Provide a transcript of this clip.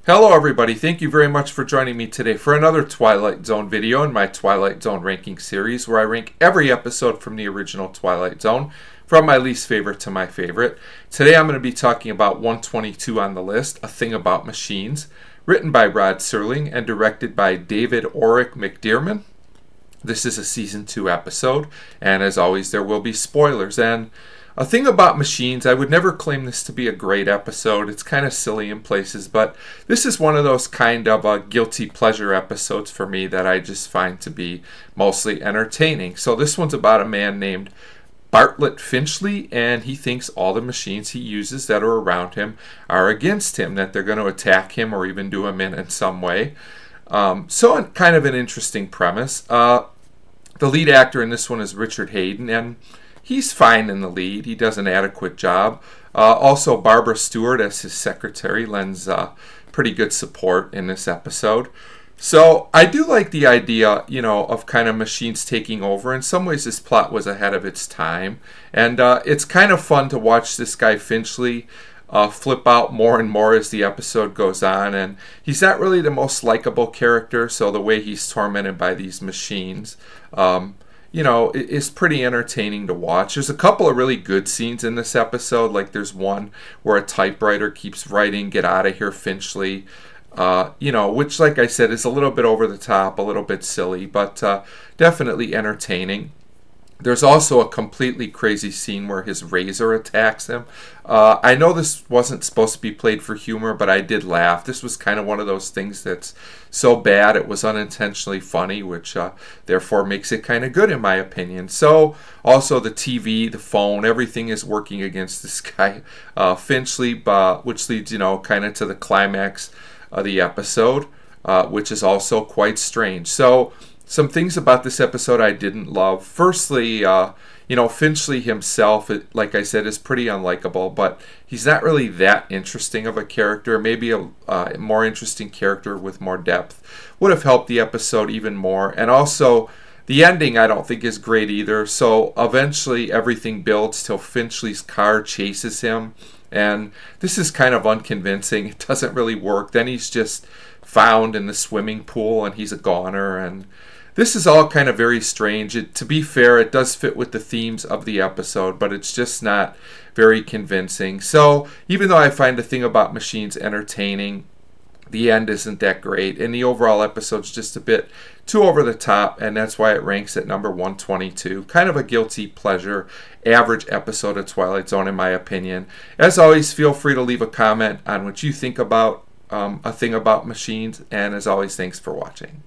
Hello everybody, thank you very much for joining me today for another Twilight Zone video in my Twilight Zone ranking series where I rank every episode from the original Twilight Zone from my least favorite to my favorite. Today I'm going to be talking about 122 on the list, A Thing About Machines, written by Rod Serling and directed by David Orrick McDearmon. This is a season 2 episode, and as always there will be spoilers. And A Thing About Machines, I would never claim this to be a great episode. It's kind of silly in places, but this is one of those kind of guilty pleasure episodes for me that I just find to be mostly entertaining. So this one's about a man named Bartlett Finchley, and he thinks all the machines he uses that are around him are against him, that they're going to attack him or even do him in some way. So kind of an interesting premise. The lead actor in this one is Richard Hayden, and he's fine in the lead. He does an adequate job. Also, Barbara Stewart as his secretary lends pretty good support in this episode. So I do like the idea, of kind of machines taking over. In some ways, this plot was ahead of its time. And it's kind of fun to watch this guy Finchley flip out more and more as the episode goes on. And he's not really the most likable character, so the way he's tormented by these machines is pretty entertaining to watch. There's a couple of really good scenes in this episode. Like there's one where a typewriter keeps writing, "Get out of here, Finchley," which, like I said, is a little bit over the top, a little bit silly, but definitely entertaining. There's also a completely crazy scene where his razor attacks him. I know this wasn't supposed to be played for humor, but I did laugh. This was kind of one of those things that's so bad it was unintentionally funny, which therefore makes it kind of good in my opinion. So also the TV, the phone, everything is working against this guy Finchley, which leads kind of to the climax of the episode, which is also quite strange. So some things about this episode I didn't love. Firstly, Finchley himself, like I said, is pretty unlikable, but he's not really that interesting of a character. Maybe a more interesting character with more depth would have helped the episode even more. And also, the ending I don't think is great either. So eventually everything builds till Finchley's car chases him, and this is kind of unconvincing. It doesn't really work. Then he's just found in the swimming pool and he's a goner, and this is all kind of very strange. To be fair, it does fit with the themes of the episode, but it's just not very convincing. So even though I find A Thing About Machines entertaining, the end isn't that great, and the overall episode's just a bit too over the top, and that's why it ranks at number 122. Kind of a guilty pleasure, average episode of Twilight Zone in my opinion. As always, feel free to leave a comment on what you think about A Thing About Machines, and as always, thanks for watching.